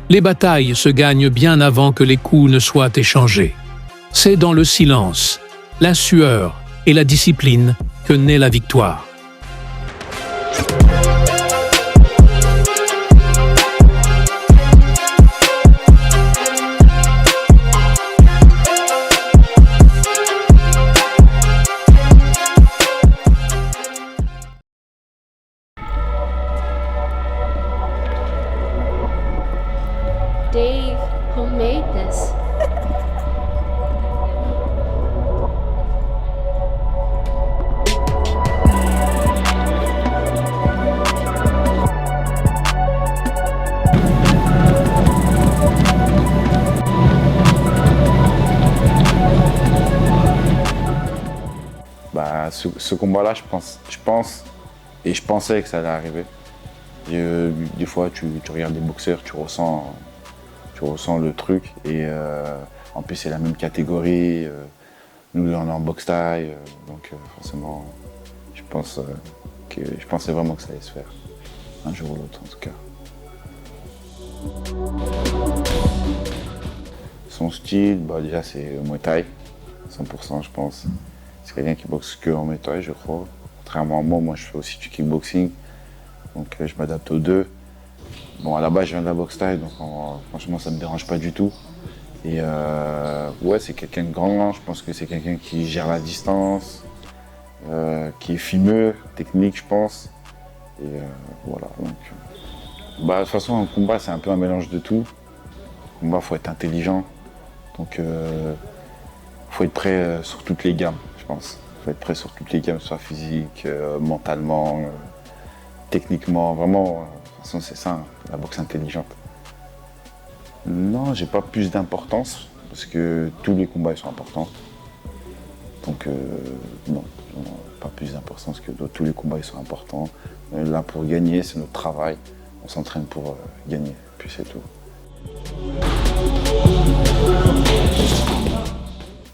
Les batailles se gagnent bien avant que les coups ne soient échangés. C'est dans le silence, la sueur et la discipline que naît la victoire. Dave, who made this? Ce combat-là, je pense et je pensais que ça allait arriver. Des fois, tu regardes des boxeurs, tu ressens le truc. Et en plus, c'est la même catégorie. Nous, on est en boxe taille. Donc forcément, je pensais vraiment que ça allait se faire. Un jour ou l'autre, en tout cas. Son style, déjà, c'est Muay Thai. 100%, je pense. C'est quelqu'un qui boxe que en Muay Thai, je crois. Contrairement à moi, je fais aussi du kickboxing. Donc je m'adapte aux deux. Bon, à la base, je viens de la boxe thaï, donc franchement, ça me dérange pas du tout. Et ouais, c'est quelqu'un de grand. Je pense que c'est quelqu'un qui gère la distance, qui est fimeux, technique, je pense. Et voilà. Donc, de toute façon, un combat, c'est un peu un mélange de tout. Un combat, faut être intelligent. Donc, faut être prêt sur toutes les gammes, je pense. Faut être prêt sur toutes les gammes, soit physique, mentalement, techniquement. Vraiment, de toute façon, c'est ça, la boxe intelligente. Non, j'ai pas plus d'importance, parce que tous les combats ils sont importants. Donc, non, pas plus d'importance que d'autres. Tous les combats ils sont importants. Là, pour gagner, c'est notre travail. On s'entraîne pour gagner, puis c'est tout.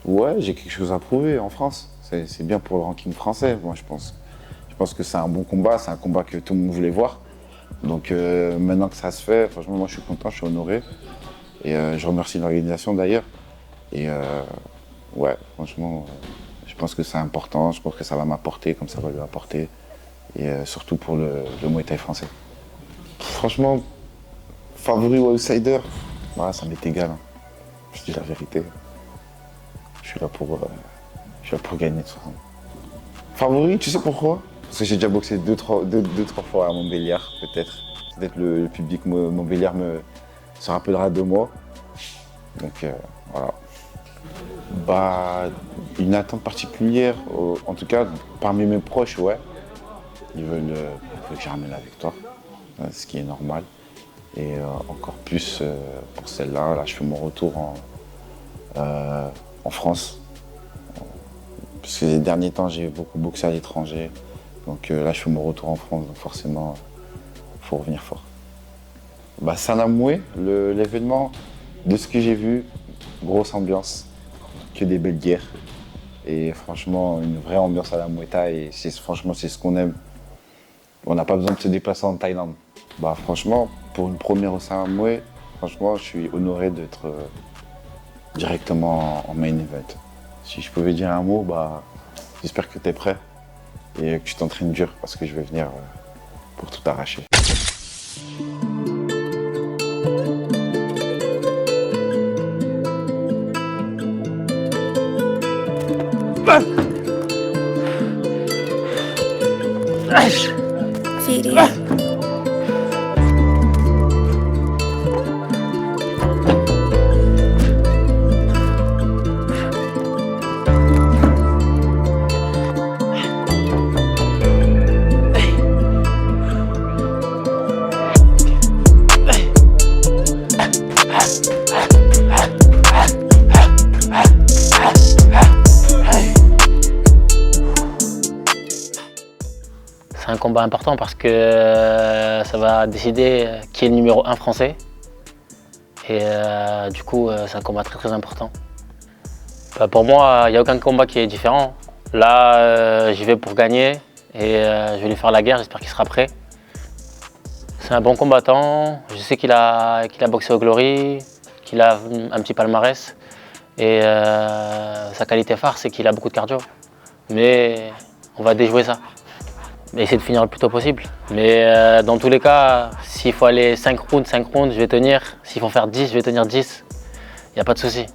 Ouais, j'ai quelque chose à prouver en France. C'est bien pour le ranking français, moi je pense. Je pense que c'est un bon combat, c'est un combat que tout le monde voulait voir. Donc maintenant que ça se fait, franchement moi je suis content, je suis honoré. Et je remercie l'organisation d'ailleurs. Et ouais, franchement, je pense que c'est important, je pense que ça va m'apporter comme ça va lui apporter. Et surtout pour le Muay Thai français. Franchement, favori ou outsider, voilà, ça m'est égal. Hein. Je dis la vérité. Je suis là pour gagner de toute façon. Favori, tu sais pourquoi? Parce que j'ai déjà boxé deux, trois fois à Montbéliard, peut-être. Peut-être le public Montbéliard se rappellera de moi. Donc voilà. Une attente particulière, en tout cas parmi mes proches, ouais. Ils veulent que je ramène la victoire, ce qui est normal. Et encore plus pour celle-là, là je fais mon retour en France. Parce que les derniers temps, j'ai beaucoup boxé à l'étranger. Donc là, je fais mon retour en France, donc forcément, il faut revenir fort. Sanamoué, l'événement, de ce que j'ai vu, grosse ambiance, que des belles guerres. Et franchement, une vraie ambiance à la Muay Thai. Et franchement, c'est ce qu'on aime. On n'a pas besoin de se déplacer en Thaïlande. Franchement, pour une première au Sanamoué, franchement, je suis honoré d'être directement en main event. Si je pouvais dire un mot, j'espère que tu es prêt et que tu t'entraînes dur parce que je vais venir pour tout arracher. C'est un combat important parce que ça va décider qui est le numéro 1 français. Et du coup, c'est un combat très important. Pour moi, il n'y a aucun combat qui est différent. Là, j'y vais pour gagner et je vais lui faire la guerre, j'espère qu'il sera prêt. C'est un bon combattant. Je sais qu'il a boxé au Glory, qu'il a un petit palmarès. Et sa qualité phare, c'est qu'il a beaucoup de cardio. Mais on va déjouer ça. Essayer de finir le plus tôt possible. Mais dans tous les cas, s'il faut aller 5 rounds, je vais tenir. S'il faut faire 10, je vais tenir 10. Il n'y a pas de souci.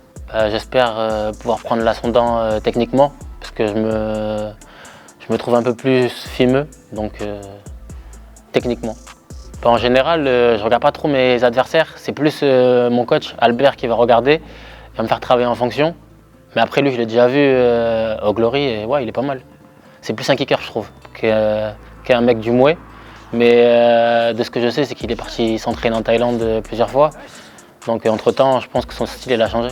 J'espère pouvoir prendre l'ascendant techniquement, parce que je me trouve un peu plus fimeux, donc techniquement. En général, je ne regarde pas trop mes adversaires. C'est plus mon coach, Albert, qui va regarder. Il va me faire travailler en fonction. Mais après, lui, je l'ai déjà vu au Glory et ouais, il est pas mal. C'est plus un kicker, je trouve, qu'un mec du Mouet. Mais de ce que je sais, c'est qu'il est parti s'entraîner en Thaïlande plusieurs fois. Donc entre-temps, je pense que son style, il a changé.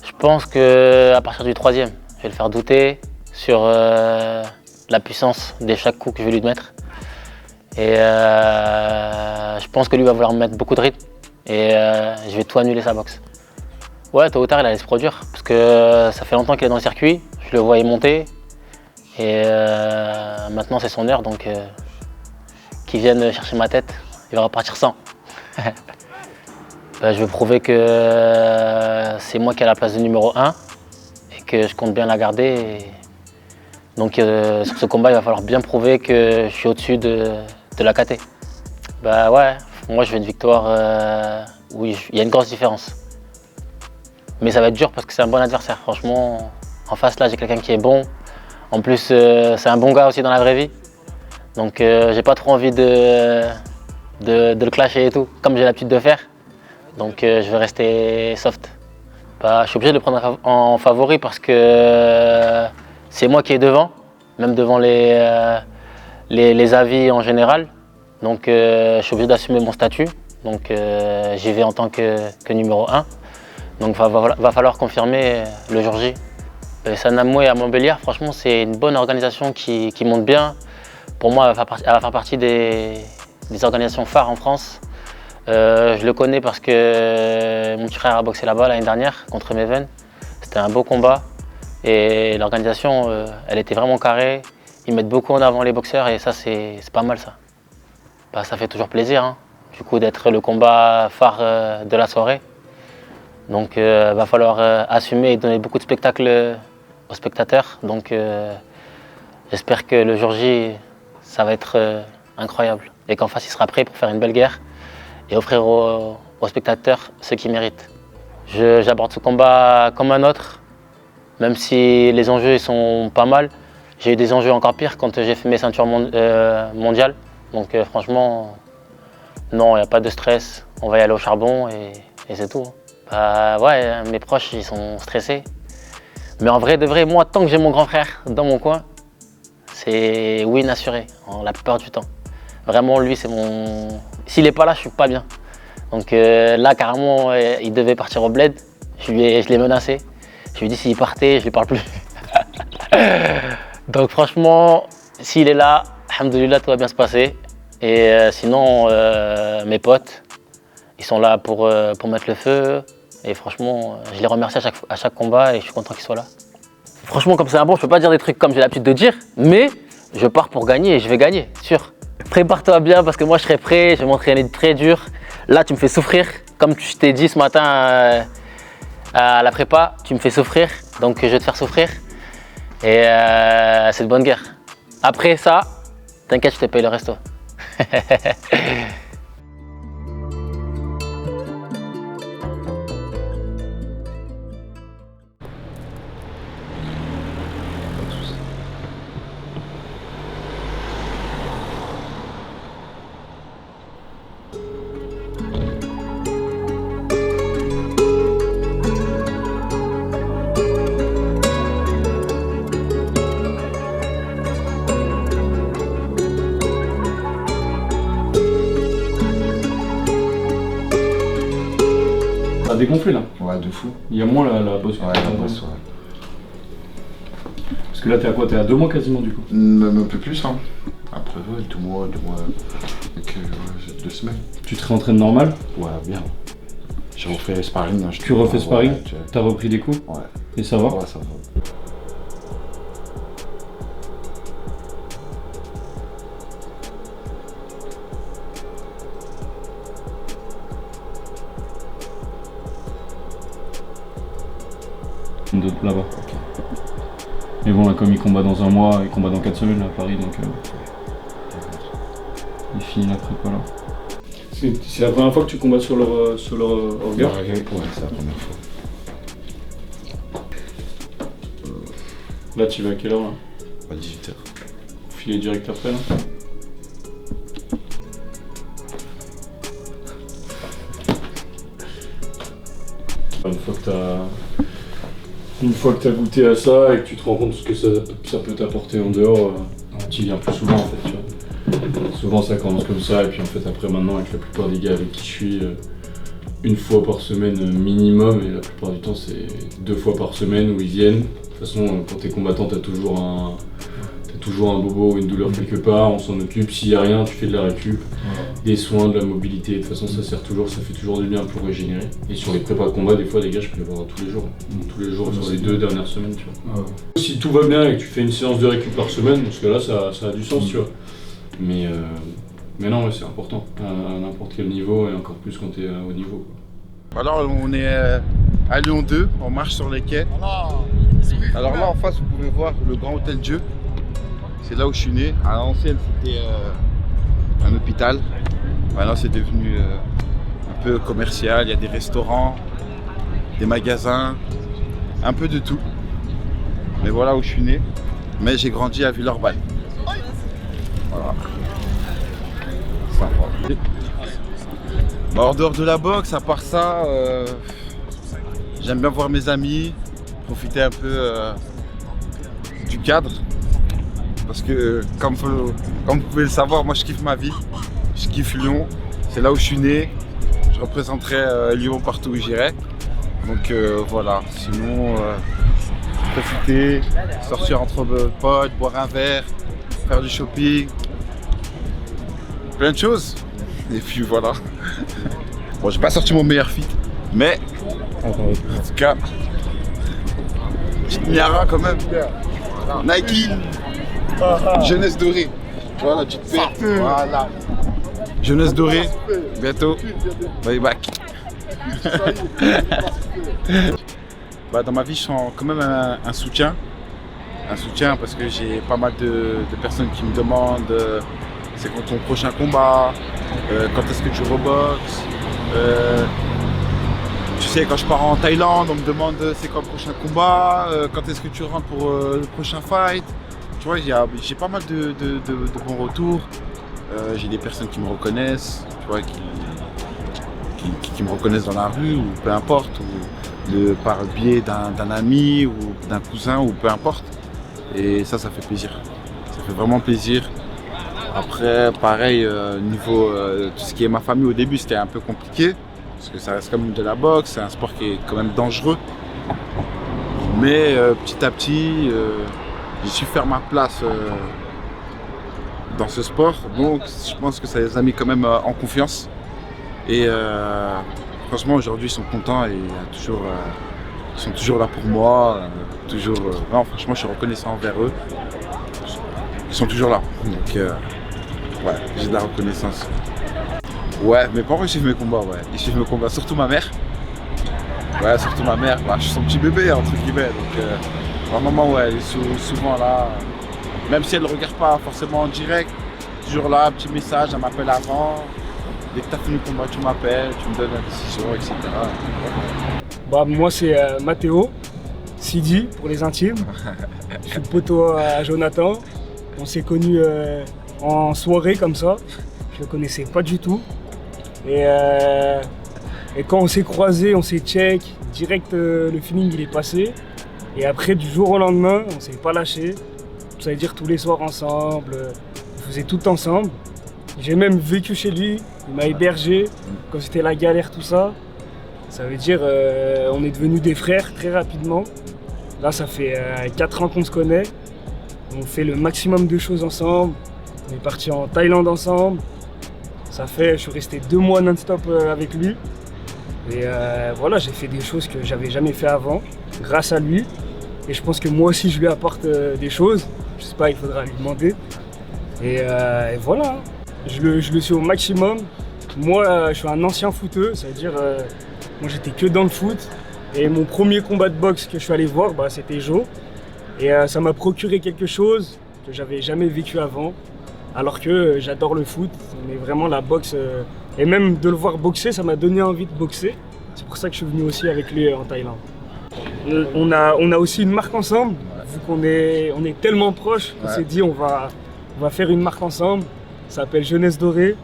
Je pense qu'à partir du 3e, je vais le faire douter sur la puissance de chaque coup que je vais lui mettre. Et je pense que lui va vouloir me mettre beaucoup de rythme. Et je vais tout annuler sa boxe. Ouais, tôt ou tard, il allait se produire. Parce que ça fait longtemps qu'il est dans le circuit. Je le voyais monter. Et maintenant, c'est son heure. Donc, qu'il vienne chercher ma tête, il va repartir sans. Je veux prouver que c'est moi qui ai la place de numéro 1 et que je compte bien la garder. Donc sur ce combat, il va falloir bien prouver que je suis au-dessus de la KT. Bah ouais, moi je veux une victoire où il y a une grosse différence. Mais ça va être dur parce que c'est un bon adversaire. Franchement, en face là, j'ai quelqu'un qui est bon. En plus, c'est un bon gars aussi dans la vraie vie. Donc j'ai pas trop envie de le clasher et tout, comme j'ai l'habitude de faire. Donc je vais rester soft. Je suis obligé de le prendre en favori parce que c'est moi qui est devant, même devant les avis en général. Donc je suis obligé d'assumer mon statut. Donc j'y vais en tant que numéro 1. Donc va falloir confirmer le jour J. Sanamoué à Montbéliard, franchement c'est une bonne organisation qui monte bien. Pour moi, elle va faire partie des organisations phares en France. Je le connais parce que mon petit frère a boxé là-bas l'année dernière contre Meven. C'était un beau combat et l'organisation, elle était vraiment carrée. Ils mettent beaucoup en avant les boxeurs et ça, c'est pas mal ça. Ça fait toujours plaisir, hein, du coup, d'être le combat phare de la soirée. Donc, va falloir assumer et donner beaucoup de spectacles aux spectateurs. Donc, j'espère que le jour J, ça va être incroyable et qu'en face, il sera prêt pour faire une belle guerre et offrir aux spectateurs ce qu'ils méritent. J'aborde ce combat comme un autre, même si les enjeux ils sont pas mal. J'ai eu des enjeux encore pires quand j'ai fait mes ceintures mondiales. Donc franchement, non, il n'y a pas de stress. On va y aller au charbon et c'est tout. Ouais, mes proches ils sont stressés. Mais en vrai de vrai, moi, tant que j'ai mon grand frère dans mon coin, c'est win assuré, la plupart du temps. Vraiment, lui, c'est mon... S'il n'est pas là, je suis pas bien. Donc là, carrément, il devait partir au bled. Je l'ai menacé. Je lui ai dit s'il partait, je ne lui parle plus. Donc franchement, s'il est là, alhamdoulilah, tout va bien se passer. Et sinon, mes potes, ils sont là pour mettre le feu. Et franchement, je les remercie à chaque combat et je suis content qu'ils soient là. Franchement, comme c'est un bon, je ne peux pas dire des trucs comme j'ai l'habitude de dire, mais je pars pour gagner et je vais gagner, sûr. Prépare-toi bien parce que moi je serai prêt, je vais m'entraîner très dur. Là tu me fais souffrir, comme je t'ai dit ce matin à la prépa, tu me fais souffrir, donc je vais te faire souffrir. Et c'est de bonne guerre. Après ça, t'inquiète, je te paye le resto. Ça a dégonflé là. Ouais, de fou. Il y a moins la bosse. Ouais, la bosse, ouais. Parce que là, t'es à quoi? T'es à 2 mois quasiment du coup. Même un peu plus, hein. Après, ouais, 2 mois. Donc, 2 semaines. Tu te réentraînes normal? Ouais, bien. J'ai refait sparring. Là, Tu refais sparring? Ouais, T'as repris des coups? Ouais. Et ça va? Ouais, ça va. Là-bas. Mais bon, là, comme il combat dans un mois, il combat dans 4 semaines là, à Paris, donc il finit la prépa là. C'est la première fois que tu combats sur leur regard? Ouais, c'est la première fois. Là, tu vas à quelle heure là? À 18h. Filer direct après là? Une fois que t'as goûté à ça et que tu te rends compte de ce que ça peut t'apporter en dehors, tu y viens plus souvent en fait, tu vois. Souvent ça commence comme ça et puis en fait après maintenant avec la plupart des gars avec qui je suis, une fois par semaine minimum et la plupart du temps c'est 2 fois par semaine où ils viennent. De toute façon quand t'es combattant t'as toujours un bobo ou une douleur quelque part, on s'en occupe, s'il y a rien tu fais de la récup, des soins, de la mobilité, de toute façon ça fait toujours du bien pour régénérer. Et sur les prépas combat des fois les gars je peux les voir tous les jours sur les 2 dernières semaines tu vois. Si tout va bien et que tu fais une séance de récup par semaine, parce que là ça a du sens tu vois. Mais non ouais, c'est important à n'importe quel niveau et encore plus quand t'es à haut niveau quoi. Alors on est à Lyon 2, on marche sur les quais. Alors là en face vous pouvez voir le Grand Hôtel Dieu. C'est là où je suis né. À l'ancienne c'était un hôpital. Maintenant c'est devenu un peu commercial, il y a des restaurants, des magasins, un peu de tout. Mais voilà où je suis né. Mais j'ai grandi à Villeurbanne. Voilà. Sympa. Bah, en dehors de la boxe, à part ça, j'aime bien voir mes amis, profiter un peu du cadre. Parce que comme vous pouvez le savoir, moi je kiffe ma vie, je kiffe Lyon, c'est là où je suis né, je représenterai Lyon partout où j'irai. Donc voilà, sinon profiter, sortir entre potes, boire un verre, faire du shopping, plein de choses. Et puis voilà. Bon, j'ai pas sorti mon meilleur fit, mais en tout cas, petite Niara quand même. Nike. Jeunesse dorée. Voilà, tu te fais. Voilà. Jeunesse dorée. Bientôt. Bye back. Bah, dans ma vie, je sens quand même un soutien. Un soutien parce que j'ai pas mal de personnes qui me demandent c'est quand ton prochain combat, quand est-ce que tu reboxes. Tu sais, quand je pars en Thaïlande, on me demande c'est quand le prochain combat, quand est-ce que tu rentres pour le prochain fight. Tu vois, j'ai pas mal de bons retours. J'ai des personnes qui me reconnaissent, tu vois, qui me reconnaissent dans la rue ou peu importe, ou par le biais d'un ami ou d'un cousin ou peu importe. Et ça fait plaisir. Ça fait vraiment plaisir. Après, pareil, niveau tout ce qui est ma famille au début, c'était un peu compliqué. Parce que ça reste quand même de la boxe, c'est un sport qui est quand même dangereux. Mais petit à petit, j'ai su faire ma place dans ce sport, donc je pense que ça les a mis quand même en confiance. Et franchement aujourd'hui ils sont contents et ils sont toujours là pour moi. Non, franchement je suis reconnaissant envers eux. Ils sont toujours là, donc ouais, j'ai de la reconnaissance. Ouais, mes parents ils suivent mes combats, ouais. Ils suivent mes combats, surtout ma mère. Ouais, surtout ma mère, bah, je suis son petit bébé entre guillemets, donc ma maman, ouais, elle est souvent là, même si elle ne regarde pas forcément en direct, toujours là, petit message, elle m'appelle avant. Dès que tu as fini le combat, tu m'appelles, tu me donnes la décision, etc. Bah, moi, c'est Mathéo, Sidi pour les intimes. Je suis poteau à Jonathan. On s'est connus en soirée comme ça. Je le connaissais pas du tout. Et quand on s'est croisés, on s'est check, direct le feeling il est passé. Et après, du jour au lendemain, on s'est pas lâché. Ça veut dire tous les soirs ensemble, on faisait tout ensemble. J'ai même vécu chez lui, il m'a hébergé quand c'était la galère, tout ça. Ça veut dire on est devenus des frères très rapidement. Là, ça fait 4 ans qu'on se connaît. On fait le maximum de choses ensemble. On est partis en Thaïlande ensemble. Je suis resté 2 mois non-stop avec lui. Et voilà, j'ai fait des choses que j'avais jamais fait avant, grâce à lui. Et je pense que moi aussi, je lui apporte des choses. Je sais pas, il faudra lui demander. Et voilà, je le suis au maximum. Moi, je suis un ancien footeux, c'est-à-dire, moi j'étais que dans le foot. Et mon premier combat de boxe que je suis allé voir, c'était Joe. Et ça m'a procuré quelque chose que j'avais jamais vécu avant. Alors que j'adore le foot, mais vraiment la boxe, et même de le voir boxer, ça m'a donné envie de boxer. C'est pour ça que je suis venu aussi avec lui en Thaïlande. On a aussi une marque ensemble, vu qu'on est tellement proches, on s'est dit on va faire une marque ensemble. Ça s'appelle Jeunesse Dorée.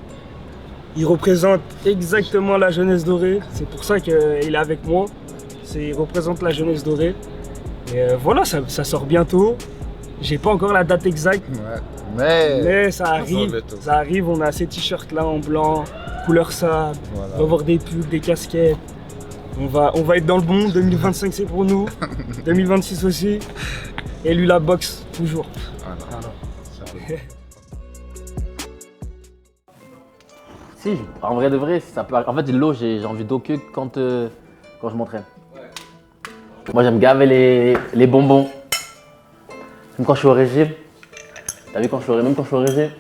Il représente exactement la Jeunesse Dorée, c'est pour ça qu'il est avec moi. Il représente la Jeunesse Dorée. Et voilà, ça sort bientôt. J'ai pas encore la date exacte. Mais ça arrive, on a ces t-shirts là en blanc, couleur sable, on va avoir des pulls, des casquettes. On va être dans le bon, 2025 c'est pour nous, 2026 aussi. Et lui la boxe, toujours. Voilà. Si, en vrai de vrai, ça peut... En fait l'eau, j'ai envie d'eau que quand je m'entraîne. Moi j'aime gaver les bonbons. Même quand je suis au régime. T'as vu, même quand je suis au régime,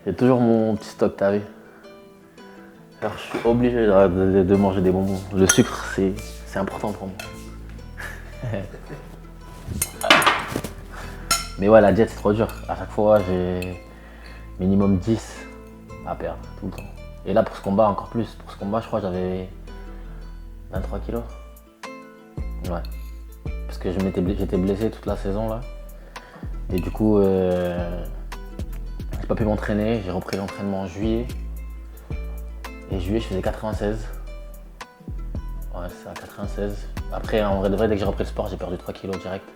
j'ai toujours mon petit stock, t'as vu. Alors je suis obligé de manger des bonbons. Le sucre, c'est important pour moi. Mais ouais, la diète, c'est trop dur. À chaque fois, j'ai minimum 10 à perdre, tout le temps. Et là, pour ce combat, encore plus. Pour ce combat, je crois que j'avais 23 kilos. Ouais. Parce que j'étais blessé toute la saison, là. Et du coup, j'ai pas pu m'entraîner. J'ai repris l'entraînement en juillet. Et juillet, je faisais 96. Ouais, c'est à 96. Après, en vrai de vrai, dès que j'ai repris le sport, j'ai perdu 3 kilos direct.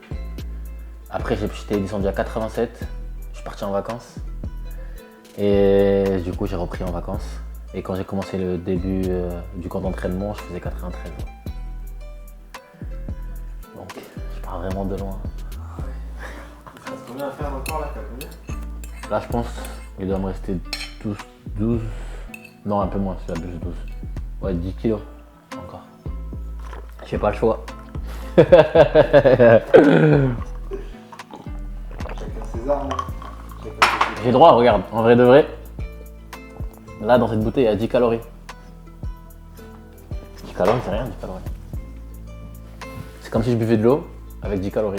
Après, j'étais descendu à 87. Je suis parti en vacances. Et du coup, j'ai repris en vacances. Et quand j'ai commencé le début du camp d'entraînement, je faisais 93. Donc, je pars vraiment de loin. Ça reste combien à faire encore là? T'as combien? Là, je pense qu'il doit me rester 12. Non, un peu moins, c'est abusé, 12. Ouais, 10 kilos encore. J'ai pas le choix. Chacun ses armes. J'ai droit, regarde, en vrai de vrai. Là, dans cette bouteille, il y a 10 calories. 10 calories, c'est rien, 10 calories. C'est comme si je buvais de l'eau avec 10 calories.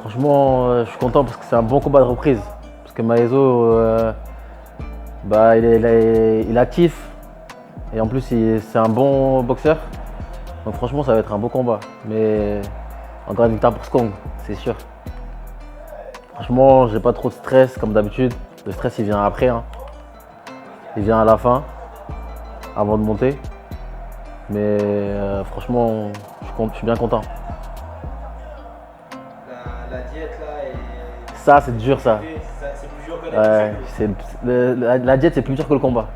Franchement, je suis content parce que c'est un bon combat de reprise. Parce que Maeso, il est actif. Et en plus, c'est un bon boxeur. Donc franchement, ça va être un beau combat. Mais encore une victoire pour Skong, c'est sûr. Franchement, j'ai pas trop de stress comme d'habitude. Le stress, il vient après. Hein. Il vient à la fin, avant de monter. Mais franchement, je suis bien content. La diète là est. Ça, c'est dur, ça. C'est plus dur que l'habitude. La diète, c'est plus dur que le combat.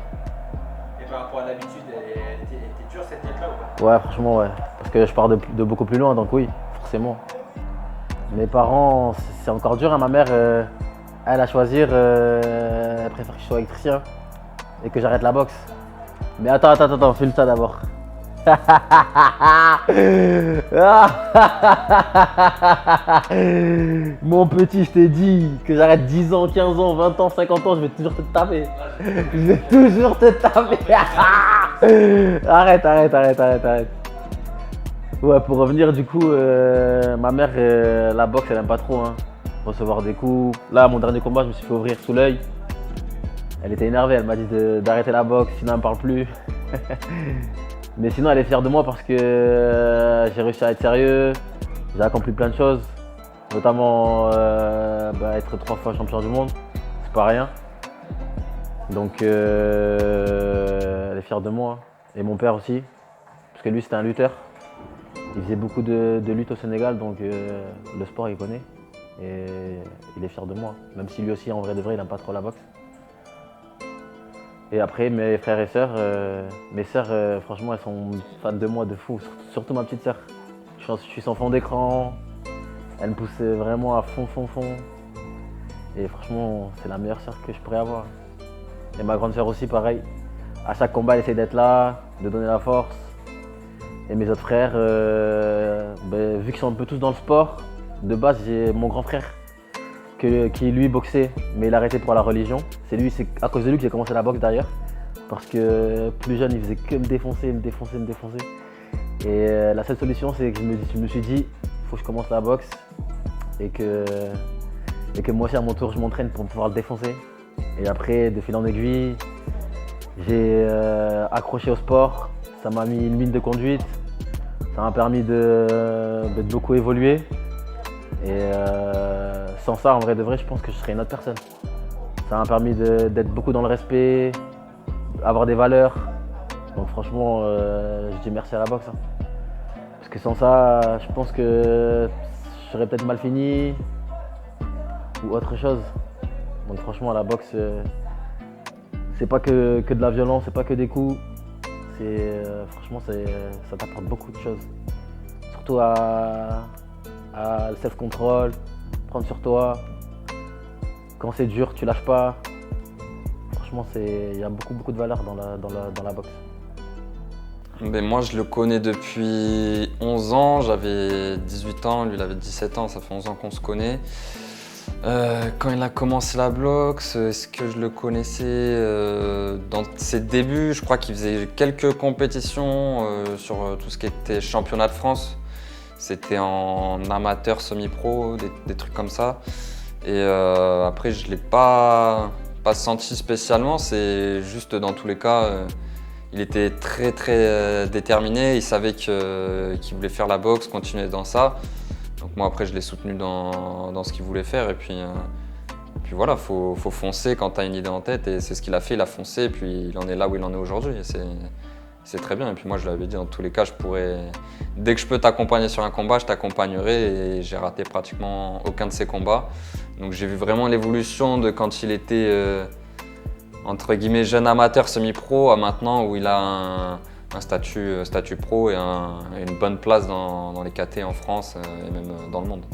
Et par rapport à l'habitude, elle était dure cette diète là ou pas? Ouais, franchement, ouais. Parce que je pars de beaucoup plus loin, donc oui, forcément. Mes parents, c'est encore dur. Hein. Ma mère, elle, à choisir, elle préfère que je sois électricien et que j'arrête la boxe. Mais attends, fais le tas d'abord. Mon petit, je t'ai dit que j'arrête 10 ans, 15 ans, 20 ans, 50 ans, je vais toujours te taper. Je vais toujours te taper. Arrête. Ouais, pour revenir du coup, ma mère, la boxe, elle aime pas trop, hein, recevoir des coups. Là, mon dernier combat, je me suis fait ouvrir sous l'œil. Elle était énervée, elle m'a dit d'arrêter la boxe, sinon elle me parle plus. Mais sinon, elle est fière de moi parce que j'ai réussi à être sérieux, j'ai accompli plein de choses, notamment être 3 fois champion du monde, c'est pas rien. Donc, elle est fière de moi. Et mon père aussi, parce que lui, c'était un lutteur. Il faisait beaucoup de lutte au Sénégal, donc le sport, il connaît. Et il est fier de moi, même si lui aussi, en vrai de vrai, il n'aime pas trop la boxe. Et après, mes frères et sœurs, mes sœurs, franchement, elles sont fans de moi de fou, surtout ma petite sœur. Je suis son fond d'écran, elle me pousse vraiment à fond. Et franchement, c'est la meilleure sœur que je pourrais avoir. Et ma grande sœur aussi, pareil. À chaque combat, elle essaie d'être là, de donner la force. Et mes autres frères, vu qu'ils sont un peu tous dans le sport, De base, j'ai mon grand frère qui lui boxait, mais il a arrêté pour la religion. C'est à cause de lui que j'ai commencé la boxe d'ailleurs. Parce que plus jeune, il faisait que me défoncer. Et la seule solution, c'est que je me suis dit, il faut que je commence la boxe et que moi aussi à mon tour, je m'entraîne pour pouvoir le défoncer. Et après, de fil en aiguille, j'ai accroché au sport. Ça m'a mis une ligne de conduite. Ça m'a permis de beaucoup évoluer. Et sans ça, en vrai de vrai, je pense que je serais une autre personne. Ça m'a permis d'être beaucoup dans le respect, avoir des valeurs. Donc franchement, je dis merci à la boxe. Parce que sans ça, je pense que j'aurais peut-être mal fini ou autre chose. Donc franchement, la boxe, c'est pas que de la violence, c'est pas que des coups. Franchement, ça t'apporte beaucoup de choses. Surtout à le self-control, prendre sur toi. Quand c'est dur, tu lâches pas. Franchement, il y a beaucoup de valeur dans la boxe. Mais moi, je le connais depuis 11 ans. J'avais 18 ans, lui il avait 17 ans, ça fait 11 ans qu'on se connaît. Quand il a commencé la boxe, est-ce que je le connaissais dans ses débuts? Je crois qu'il faisait quelques compétitions sur tout ce qui était championnat de France. C'était en amateur, semi-pro, des trucs comme ça. Et après, je ne l'ai pas senti spécialement. C'est juste dans tous les cas, il était très déterminé. Il savait qu'il voulait faire la boxe, continuer dans ça. Donc moi après je l'ai soutenu dans ce qu'il voulait faire et puis voilà, faut foncer quand tu as une idée en tête et c'est ce qu'il a fait, il a foncé et puis il en est là où il en est aujourd'hui et c'est très bien. Et puis moi je l'avais dit, dans tous les cas dès que je peux t'accompagner sur un combat, je t'accompagnerai et j'ai raté pratiquement aucun de ces combats. Donc j'ai vu vraiment l'évolution de quand il était entre guillemets jeune amateur semi-pro à maintenant où il a un statut pro et une bonne place dans les KT en France et même dans le monde.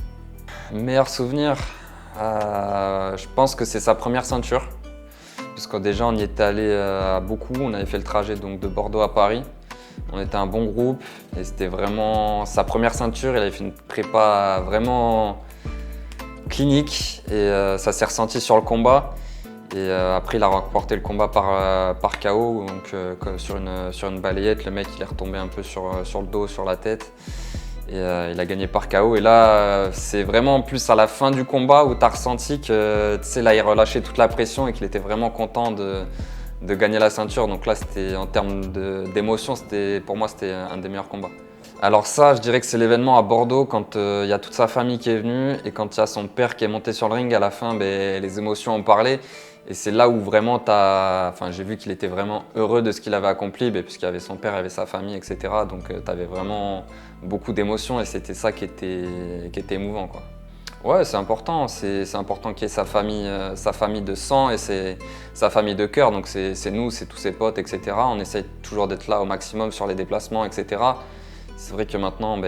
Meilleur souvenir, je pense que c'est sa première ceinture. Parce que déjà on y était allé à beaucoup, on avait fait le trajet donc, de Bordeaux à Paris. On était un bon groupe et c'était vraiment sa première ceinture. Il avait fait une prépa vraiment clinique et ça s'est ressenti sur le combat. Et après, il a remporté le combat par KO, donc sur une balayette. Le mec, il est retombé un peu sur le dos, sur la tête. Et il a gagné par KO. Et là, c'est vraiment plus à la fin du combat où tu as ressenti que, tu sais, là, il relâchait toute la pression et qu'il était vraiment content de gagner la ceinture. Donc là, c'était en termes d'émotion, pour moi, c'était un des meilleurs combats. Alors ça, je dirais que c'est l'événement à Bordeaux quand il y a toute sa famille qui est venue et quand il y a son père qui est monté sur le ring. À la fin, les émotions ont parlé. Et c'est là où vraiment j'ai vu qu'il était vraiment heureux de ce qu'il avait accompli, puisqu'il y avait son père, il y avait sa famille, etc. Donc tu avais vraiment beaucoup d'émotions et c'était ça qui était émouvant, quoi. Ouais, c'est important qu'il y ait sa famille de sang et sa famille de cœur. Donc c'est nous, c'est tous ses potes, etc. On essaye toujours d'être là au maximum sur les déplacements, etc. C'est vrai que maintenant,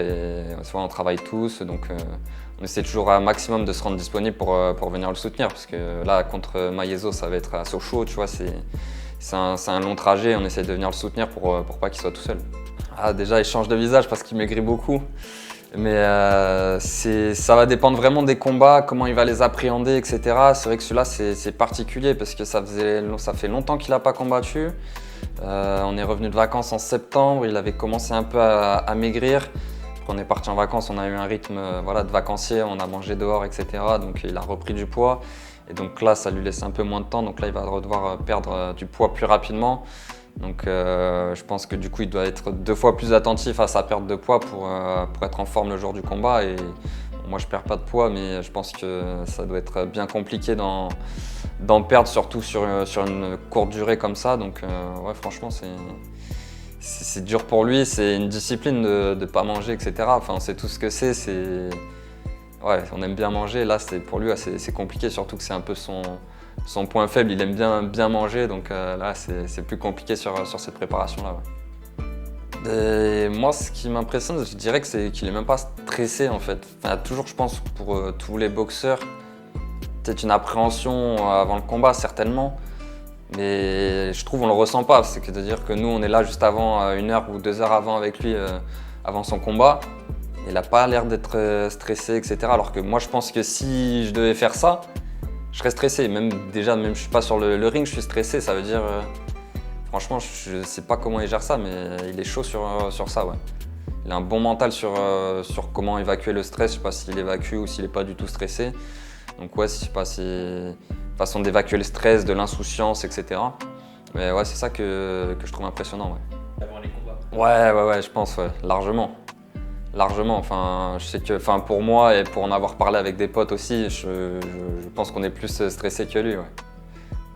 on travaille tous, donc on essaie toujours un maximum de se rendre disponible pour venir le soutenir, parce que là, contre Maiezo, ça va être à Sochaux, tu vois, c'est un long trajet, on essaie de venir le soutenir pour pas qu'il soit tout seul. Ah, déjà, il change de visage parce qu'il maigrit beaucoup, mais ça va dépendre vraiment des combats, comment il va les appréhender, etc. C'est vrai que celui-là, c'est particulier, parce que ça fait longtemps qu'il n'a pas combattu. On est revenu de vacances en septembre, il avait commencé un peu à maigrir. On est parti en vacances, on a eu un rythme de vacancier, on a mangé dehors, etc. Donc il a repris du poids. Et donc là, ça lui laisse un peu moins de temps. Donc là, il va devoir perdre du poids plus rapidement. Donc je pense que du coup, il doit être 2 fois plus attentif à sa perte de poids pour être en forme le jour du combat. Et moi, je perds pas de poids, mais je pense que ça doit être bien compliqué d'en perdre, surtout sur une courte durée comme ça. Donc ouais, franchement, c'est dur pour lui, c'est une discipline de ne pas manger, etc. Enfin, on sait tout ce que c'est. Ouais, on aime bien manger. Là, pour lui, c'est compliqué, surtout que c'est un peu son point faible. Il aime bien manger, donc là, c'est plus compliqué sur cette préparation-là. Ouais. Et moi, ce qui m'impressionne, je dirais qu'il n'est même pas stressé, en fait. Enfin, il y a toujours, je pense, pour tous les boxeurs, peut-être une appréhension avant le combat, certainement. Mais je trouve on le ressent pas, c'est-à-dire que nous on est là juste avant, 1 heure ou 2 heures avant avec lui, avant son combat. Il n'a pas l'air d'être stressé, etc. Alors que moi, je pense que si je devais faire ça, je serais stressé. Même je ne suis pas sur le ring, je suis stressé. Ça veut dire, franchement, je ne sais pas comment il gère ça, mais il est chaud sur ça. Ouais. Il a un bon mental sur comment évacuer le stress. Je ne sais pas s'il évacue ou s'il n'est pas du tout stressé. Donc ouais, je sais pas, c'est une façon d'évacuer le stress, de l'insouciance, etc. Mais ouais, c'est ça que je trouve impressionnant. Ouais. Avant les combats. Ouais, je pense, ouais, largement. Largement. Enfin, je sais que, enfin, pour moi et pour en avoir parlé avec des potes aussi, je pense qu'on est plus stressé que lui. Ouais.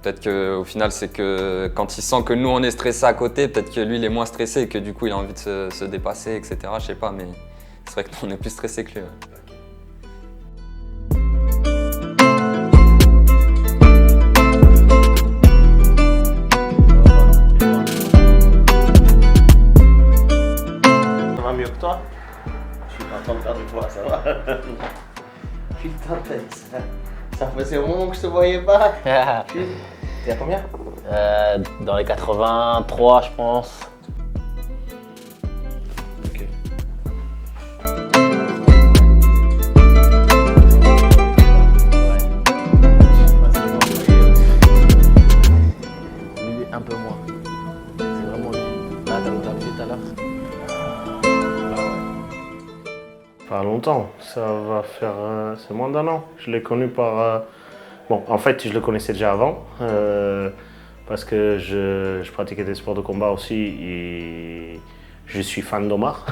Peut-être qu'au final, c'est que quand il sent que nous, on est stressé à côté, peut-être que lui, il est moins stressé et que du coup, il a envie de se dépasser, etc. Je sais pas, mais c'est vrai que nous, on est plus stressé que lui. Ouais. Ça va mieux que toi? Je suis content de faire du poids, ça va. Putain, ça faisait un moment que je te voyais pas. T'es à combien? Dans les 83, je pense. Ok. Lui, un peu moins. C'est vraiment lui. Là, t'as vu tout à l'heure. Pas longtemps, ça va faire. C'est moins d'1 an. Je l'ai connu par. Bon, en fait, je le connaissais déjà avant. Parce que je pratiquais des sports de combat aussi et je suis fan d'Omar.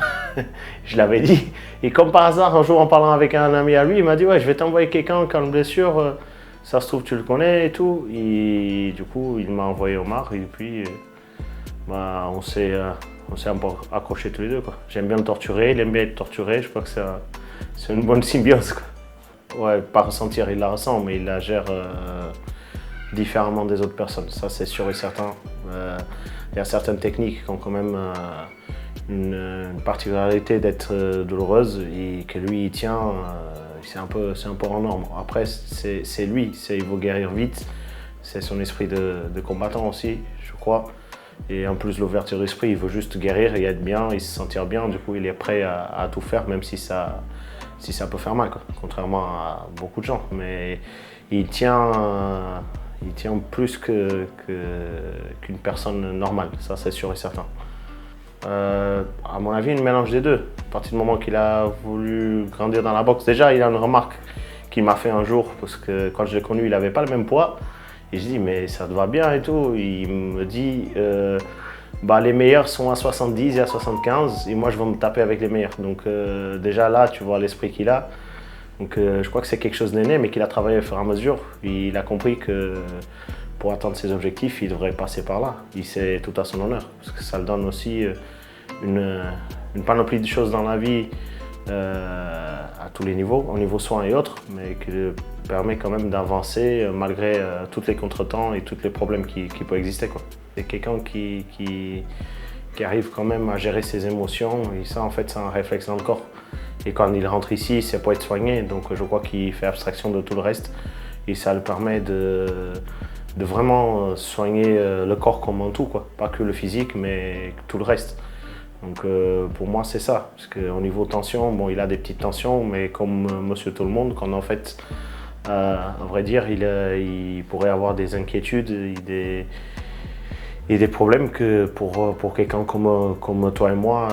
Je l'avais dit. Et comme par hasard, un jour en parlant avec un ami à lui, il m'a dit ouais, je vais t'envoyer quelqu'un qui a une blessure. Ça se trouve, tu le connais et tout. Et du coup, il m'a envoyé Omar et puis bah, on s'est un peu accrochés tous les deux. J'aime bien le torturer, il aime bien être torturé. Je crois que c'est une bonne symbiose. Quoi. Ouais, pas ressentir, il la ressent, mais il la gère différemment des autres personnes. Ça, c'est sûr et certain. Il y a certaines techniques qui ont quand même une particularité d'être douloureuses et que lui, il tient. C'est un peu hors norme. Après, c'est lui, il veut guérir vite. C'est son esprit de combattant aussi, je crois. Et en plus, l'ouverture d'esprit, il veut juste guérir et être bien, et se sentir bien. Du coup, il est prêt à tout faire, même si ça peut faire mal, quoi. Contrairement à beaucoup de gens. Mais il tient plus qu'une personne normale, ça c'est sûr et certain. À mon avis, un mélange des deux. À partir du moment qu'il a voulu grandir dans la boxe, déjà, il a une remarque qu'il m'a fait un jour, parce que quand je l'ai connu, il n'avait pas le même poids. Et je dis, mais ça te va bien et tout. Il me dit, les meilleurs sont à 70 et à 75, et moi je vais me taper avec les meilleurs. Donc déjà là, tu vois l'esprit qu'il a. Donc je crois que c'est quelque chose d'aîné, mais qu'il a travaillé au fur et à mesure. Il a compris que pour atteindre ses objectifs, il devrait passer par là. Il sait tout à son honneur, parce que ça le donne aussi une panoplie de choses dans la vie à tous les niveaux, au niveau soins et autres, mais qui lui permet quand même d'avancer malgré tous les contretemps et tous les problèmes qui peuvent exister, quoi. C'est quelqu'un qui arrive quand même à gérer ses émotions, et ça en fait c'est un réflexe dans le corps. Et quand il rentre ici, c'est pour être soigné, donc je crois qu'il fait abstraction de tout le reste et ça le permet de vraiment soigner le corps comme un tout, quoi. Pas que le physique, mais tout le reste. Donc pour moi c'est ça, parce qu'au niveau tension, bon, il a des petites tensions, mais comme monsieur tout le monde, quand en fait, à vrai dire, il pourrait avoir des inquiétudes et des problèmes que pour quelqu'un comme toi et moi,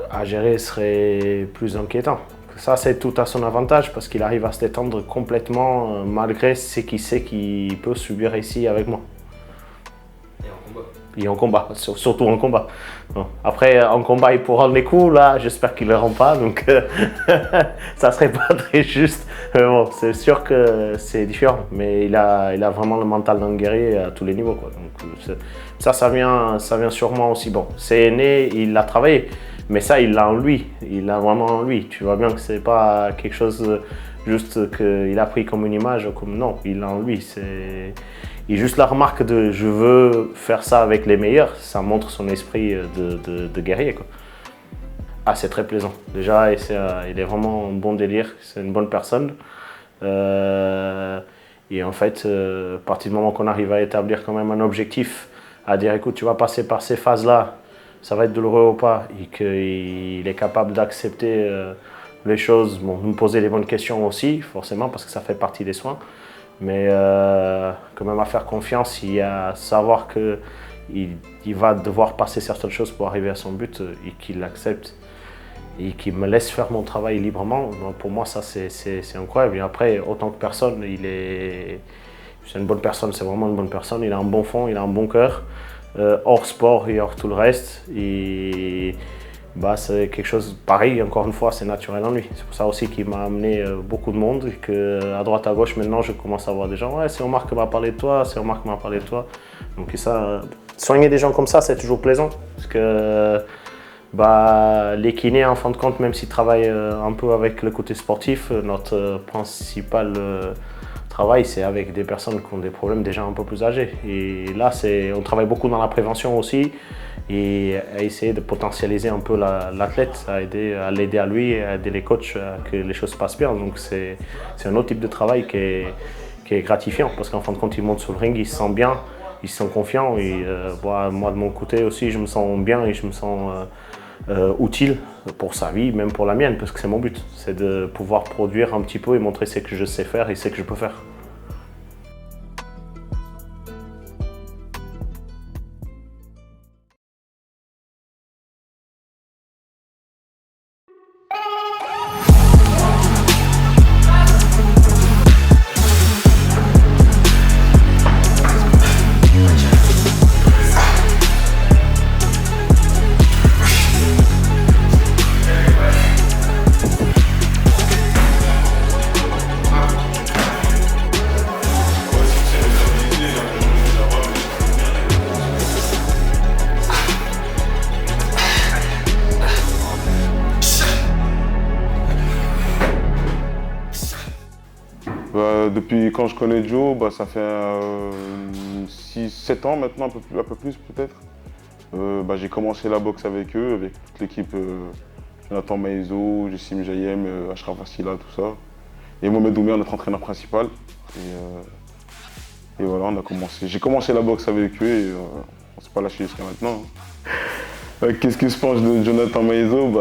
à gérer serait plus inquiétant. Ça, c'est tout à son avantage parce qu'il arrive à se détendre complètement malgré ce qu'il sait qu'il peut subir ici avec moi. Et en combat, surtout en combat. Bon. Après, en combat, il pourra rendre les coups, là, j'espère qu'il ne les rend pas, donc ça serait pas très juste. Mais bon, c'est sûr que c'est différent, mais il a vraiment le mental d'un guerrier à tous les niveaux, quoi. Donc, ça vient sûrement aussi. Bon, c'est né, il l'a travaillé, mais ça, il l'a en lui, il l'a vraiment en lui. Tu vois bien que c'est pas quelque chose juste qu'il a pris comme une image, comme non, il l'a en lui. Et juste la remarque de « je veux faire ça avec les meilleurs », ça montre son esprit de guerrier, quoi. Ah, c'est très plaisant. Déjà, il est vraiment un bon délire, c'est une bonne personne. Et en fait, à partir du moment qu'on arrive à établir quand même un objectif, à dire « écoute, tu vas passer par ces phases-là, ça va être douloureux ou pas, et qu'il est capable d'accepter les choses, bon, nous poser les bonnes questions aussi, forcément, parce que ça fait partie des soins, mais quand même à faire confiance, à savoir qu'il va devoir passer certaines choses pour arriver à son but et qu'il l'accepte et qu'il me laisse faire mon travail librement. Donc pour moi, ça c'est incroyable. Et après, autant que personne, c'est une bonne personne, c'est vraiment une bonne personne. Il a un bon fond, il a un bon cœur, hors sport et hors tout le reste. Et bah, c'est quelque chose pareil, encore une fois, c'est naturel en lui. C'est pour ça aussi qu'il m'a amené beaucoup de monde et qu'à droite à gauche, maintenant, je commence à voir des gens. Ouais, c'est Omar qui m'a parlé de toi, c'est Omar qui m'a parlé de toi. Donc ça, soigner des gens comme ça, c'est toujours plaisant. Parce que bah, les kinés, en fin de compte, même s'ils travaillent un peu avec le côté sportif, notre principal travail, c'est avec des personnes qui ont des problèmes déjà un peu plus âgés. Et là, on travaille beaucoup dans la prévention aussi et à essayer de potentialiser un peu l'athlète, à l'aider à lui, à aider les coachs à que les choses se passent bien. Donc c'est un autre type de travail qui est gratifiant parce qu'en fin de compte, il monte sur le ring, il se sent bien, il se sent confiant et moi de mon côté aussi, je me sens bien et je me sens utile pour sa vie, même pour la mienne, parce que c'est mon but, c'est de pouvoir produire un petit peu et montrer ce que je sais faire et ce que je peux faire. Depuis quand je connais Joe, ça fait 6-7 ans maintenant, un peu plus peut-être. J'ai commencé la boxe avec eux, avec toute l'équipe, Jonathan Maezo, Jessim Jayem, Ashraf Assila, tout ça. Et Mohamed Oumia, notre entraîneur principal. Et voilà, j'ai commencé la boxe avec eux et on s'est pas lâché jusqu'à maintenant. Qu'est-ce que je pense de Jonathan Maezo?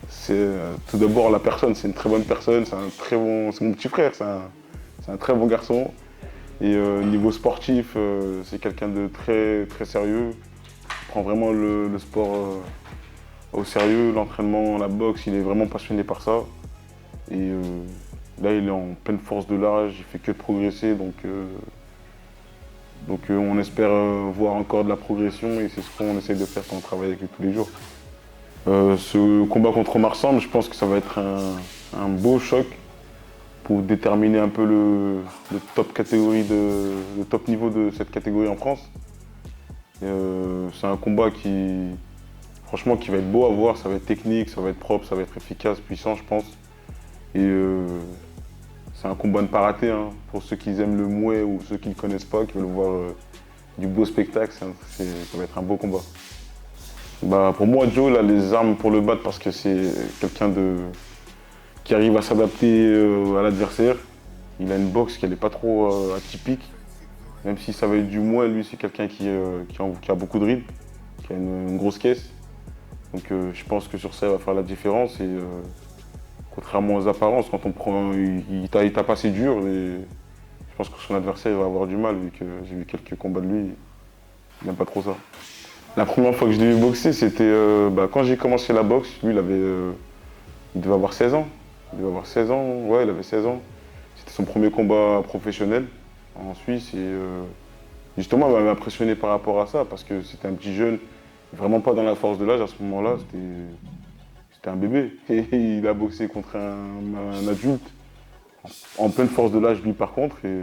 C'est tout d'abord la personne, c'est une très bonne personne, c'est mon petit frère, c'est un très bon garçon. Et niveau sportif, c'est quelqu'un de très, très sérieux. Il prend vraiment le sport au sérieux, l'entraînement, la boxe, il est vraiment passionné par ça. Et là, il est en pleine force de l'âge, il fait que de progresser, donc on espère voir encore de la progression et c'est ce qu'on essaie de faire quand on travaille avec lui tous les jours. Ce combat contre Omar Samb, je pense que ça va être un beau choc pour déterminer un peu le top niveau de cette catégorie en France. C'est un combat franchement, qui va être beau à voir, ça va être technique, ça va être propre, ça va être efficace, puissant, je pense. Et c'est un combat à ne pas rater, hein. Pour ceux qui aiment le mouet ou ceux qui ne le connaissent pas, qui veulent voir du beau spectacle, ça va être un beau combat. Pour moi, Joe, il a les armes pour le battre parce que c'est quelqu'un qui arrive à s'adapter à l'adversaire. Il a une boxe qui n'est pas trop atypique. Même si ça va être du mouet, lui, c'est quelqu'un qui a beaucoup de rythme, qui a une grosse caisse. Donc je pense que sur ça, il va faire la différence. Et contrairement aux apparences, quand on prend, il tape assez dur. Et je pense que son adversaire va avoir du mal, vu que j'ai vu quelques combats de lui. Il n'aime pas trop ça. La première fois que je l'ai vu boxer, c'était quand j'ai commencé la boxe. Lui, il devait avoir 16 ans. Il avait 16 ans. C'était son premier combat professionnel en Suisse. Et justement, il m'avait impressionné par rapport à ça, parce que c'était un petit jeune, vraiment pas dans la force de l'âge à ce moment-là. C'était un bébé. Et il a boxé contre un adulte, en pleine force de l'âge, lui, par contre. Et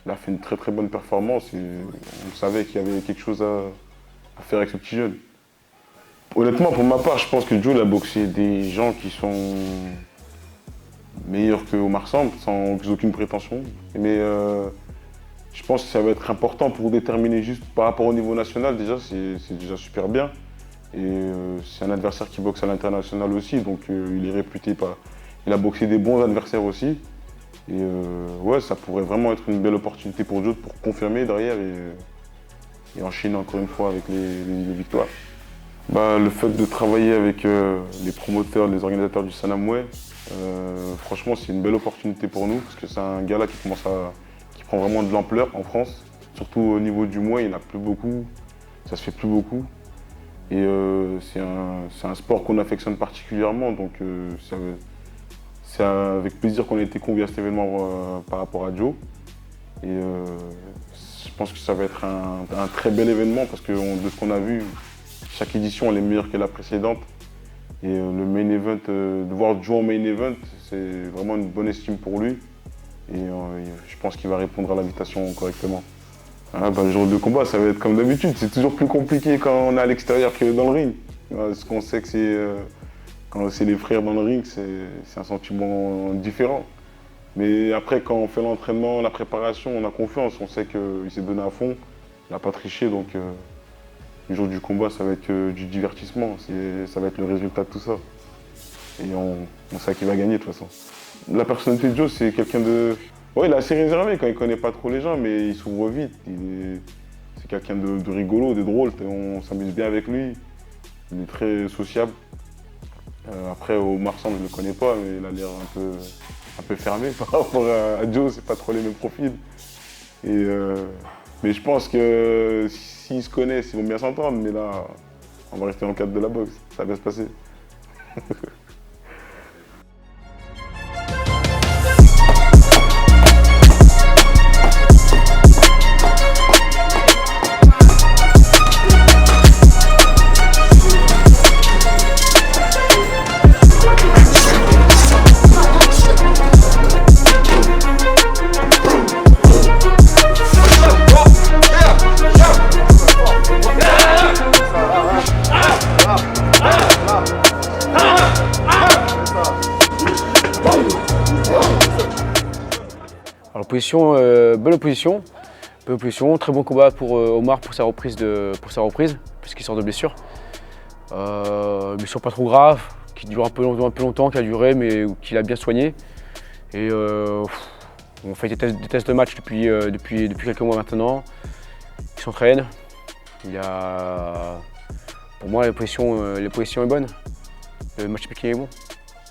il a fait une très très bonne performance. Et on savait qu'il y avait quelque chose à faire avec ce petit jeune. Honnêtement, pour ma part, je pense que Joe a boxé des gens qui sont meilleurs que Omar Samb, sans aucune prétention. Mais je pense que ça va être important pour déterminer juste par rapport au niveau national. Déjà, c'est déjà super bien. Et c'est un adversaire qui boxe à l'international aussi, donc il est réputé par... Il a boxé des bons adversaires aussi. Et ça pourrait vraiment être une belle opportunité pour Joe pour confirmer derrière et enchaîner encore une fois avec les victoires. Le fait de travailler avec les promoteurs, les organisateurs du Sanamoué, franchement c'est une belle opportunité pour nous parce que c'est un gars là qui prend vraiment de l'ampleur en France. Surtout au niveau du Moué, il n'y en a plus beaucoup, ça se fait plus beaucoup. Et c'est un sport qu'on affectionne particulièrement, donc c'est avec plaisir qu'on a été conviés à cet événement par rapport à Joe. Et je pense que ça va être un très bel événement parce que de ce qu'on a vu, chaque édition elle est meilleure que la précédente. Et le main event, de voir Joe en main event, c'est vraiment une bonne estime pour lui. Et je pense qu'il va répondre à l'invitation correctement. Le jour de combat, ça va être comme d'habitude. C'est toujours plus compliqué quand on est à l'extérieur que dans le ring. Parce qu'on sait que quand c'est les frères dans le ring, c'est un sentiment différent. Mais après, quand on fait l'entraînement, la préparation, on a confiance. On sait qu'il s'est donné à fond, il n'a pas triché. Donc le jour du combat, ça va être du divertissement. Ça va être le résultat de tout ça. Et on sait qu'il va gagner de toute façon. La personnalité de Joe, c'est quelqu'un de... Ouais, il est assez réservé quand il connaît pas trop les gens, mais il s'ouvre vite. C'est quelqu'un de rigolo, de drôle. On s'amuse bien avec lui. Il est très sociable. Après, Omar Samb, je ne le connais pas, mais il a l'air un peu fermé par rapport à Joe. C'est pas trop les mêmes profils. Mais je pense que s'ils se connaissent, ils vont bien s'entendre. Mais là, on va rester dans le cadre de la boxe. Ça va bien se passer. Bonne opposition, très bon combat pour Omar pour sa reprise, puisqu'il sort de blessure. Blessure pas trop grave, qui dure un peu longtemps, qui a duré, mais qu'il a bien soigné. Et on fait des tests de match depuis quelques mois maintenant. Il s'entraîne. Pour moi, la position est bonne. Le match piqué est bon.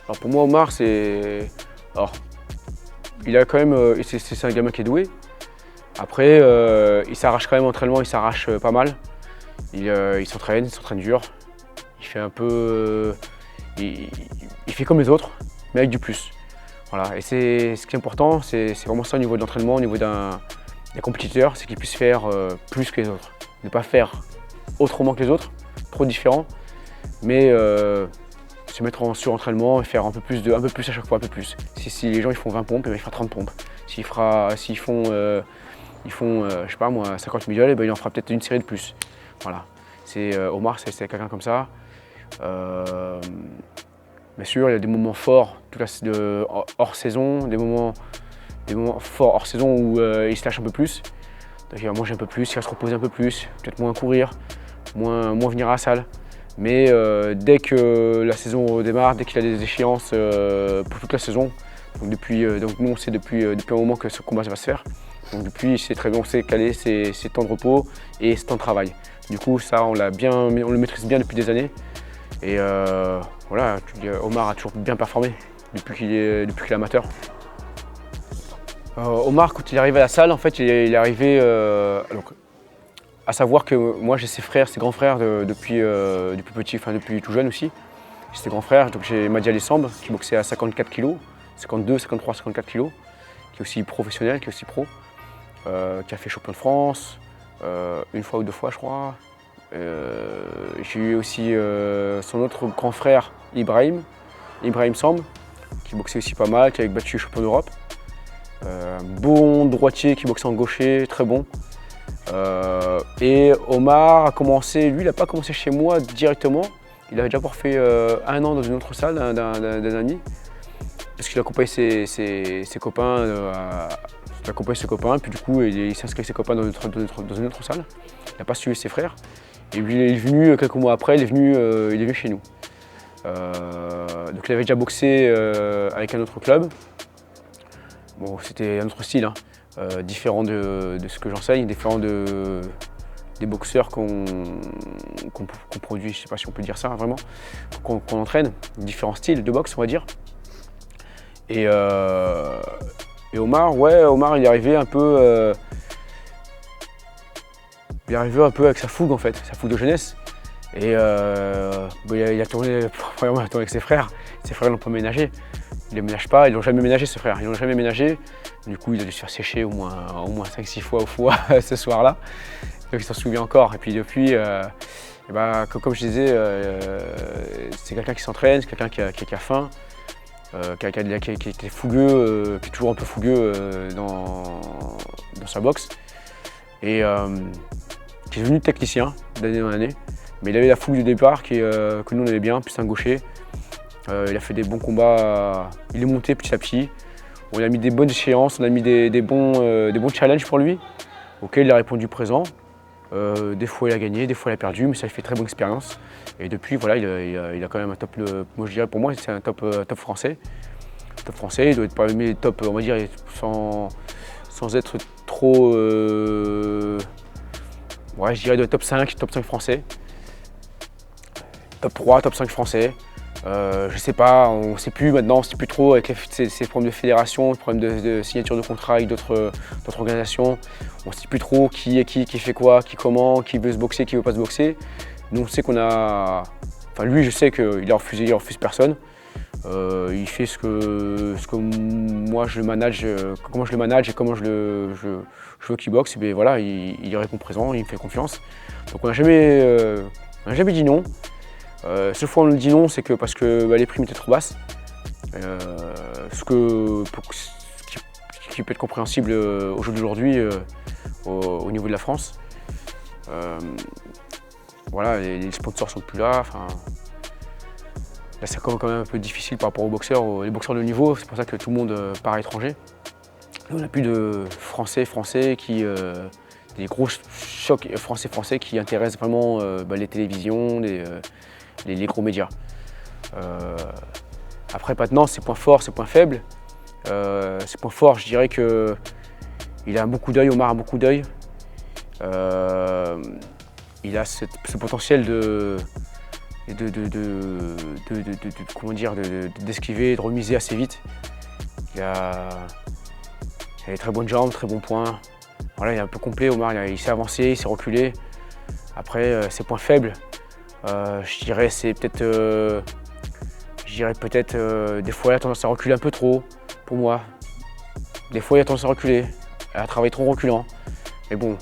Alors pour moi, Omar, il a quand même, c'est un gamin qui est doué. Après, il s'arrache quand même entraînement, il s'arrache pas mal. Il s'entraîne dur. Il fait un peu, il fait comme les autres, mais avec du plus. Voilà. Et ce qui est important, c'est vraiment ça au niveau de l'entraînement, au niveau d'un compétiteur, c'est qu'il puisse faire plus que les autres. Ne pas faire autrement que les autres, trop différent, mais se mettre en surentraînement et faire un peu plus à chaque fois, un peu plus. Si les gens ils font 20 pompes, il fera 30 pompes. S'ils font je sais pas moi, 50 middle, il en fera peut-être une série de plus. Voilà. Omar, c'est quelqu'un comme ça. Bien sûr, il y a des moments forts hors saison, des moments forts hors saison où il se lâche un peu plus. Donc il va manger un peu plus, il va se reposer un peu plus, peut-être moins courir, moins venir à la salle. Mais dès que la saison démarre, dès qu'il a des échéances pour toute la saison, donc nous on sait depuis un moment que ce combat va se faire. Donc depuis c'est très bien, on sait caler ses temps de repos et ses temps de travail. Du coup ça on le maîtrise bien depuis des années. Et voilà, Omar a toujours bien performé depuis qu'il est amateur. Omar, quand il est arrivé à la salle, en fait il est arrivé à savoir que moi j'ai ses grands frères depuis petit, enfin depuis tout jeune aussi. J'ai ses grands frères, donc j'ai Madiali Samb qui boxait à 54 kg, 52, 53, 54 kg, qui est aussi professionnel, qui est aussi pro, qui a fait champion de France, une fois ou deux fois je crois. J'ai eu aussi son autre grand frère Ibrahim Samb, qui boxait aussi pas mal, qui avait battu champion d'Europe. Bon droitier qui boxait en gaucher, très bon. Et Omar a commencé, lui il n'a pas commencé chez moi directement, il avait déjà fait 1 an dans une autre salle d'un ami, parce qu'il accompagnait ses copains, puis du coup il s'est inscrit avec ses copains dans une autre salle, il n'a pas suivi ses frères, et lui il est venu quelques mois après, il est venu chez nous. Donc il avait déjà boxé avec un autre club, bon c'était un autre style, hein. Différent de ce que j'enseigne, différent de des boxeurs qu'on produit, je ne sais pas si on peut dire ça vraiment, qu'on entraîne, différents styles de boxe on va dire. Et Omar, ouais, Omar il est arrivé un peu, avec sa fougue en fait, sa fougue de jeunesse. Et il a tourné premièrement avec ses frères l'ont pas ménagé. Ils ne ménagent pas, ils l'ont jamais ménagé ce frère, ils l'ont jamais ménagé. Du coup il a dû se faire sécher au moins 5-6 fois au foie ce soir-là. Donc il s'en souvient encore. Et puis depuis, comme je disais, c'est quelqu'un qui s'entraîne, c'est quelqu'un qui a faim, qui est fougueux, qui est toujours un peu fougueux dans sa boxe. Et qui est devenu technicien d'année en année. Mais il avait la fougue du départ que nous on aimait bien, puis c'est un gaucher. Il a fait des bons combats, il est monté petit à petit. On a mis des bonnes échéances, on a mis des bons challenges pour lui, auxquels il a répondu présent. Des fois il a gagné, des fois il a perdu, mais ça fait très bonne expérience. Et depuis, voilà, il a quand même un top, moi je dirais pour moi c'est un top français. Top français, il doit être parmi les top, on va dire, sans être trop... ouais, je dirais de top 5 français. Top 3, top 5 français. Je sais pas, on ne sait plus maintenant, on ne sait plus trop avec ces problèmes de fédération, les problèmes de signature de contrat avec d'autres organisations. On ne sait plus trop qui fait quoi, qui comment, qui veut se boxer, qui veut pas se boxer. Nous on sait qu'on a... Enfin lui je sais qu'il refuse personne. Il fait ce que moi je manage, comment je le manage et comment je veux qu'il boxe. Et bien voilà, il répond présent, il me fait confiance. Donc on n'a jamais dit non. Seule fois où on dit non, c'est que parce que les primes étaient trop basses. Ce qui peut être compréhensible au jour d'aujourd'hui au niveau de la France. Voilà, les sponsors sont plus là. Là, c'est quand même un peu difficile par rapport aux boxeurs, les boxeurs de haut niveau. C'est pour ça que tout le monde part à l'étranger. On n'a plus de Français qui... des gros chocs Français qui intéressent vraiment les télévisions, les gros médias. Après maintenant, ses points forts, ses points faibles. Ses points forts, je dirais qu'il a un beaucoup d'œil, Omar a beaucoup d'œil. Il a ce potentiel d'esquiver, de remiser assez vite. Il a des très bonnes jambes, très bons points. Voilà, il est un peu complet, Omar, il s'est avancé, il s'est reculé. Après, ses points faibles, je dirais peut-être des fois il a tendance à reculer un peu trop pour moi. Des fois il a tendance à reculer, à travailler trop reculant. Mais bon,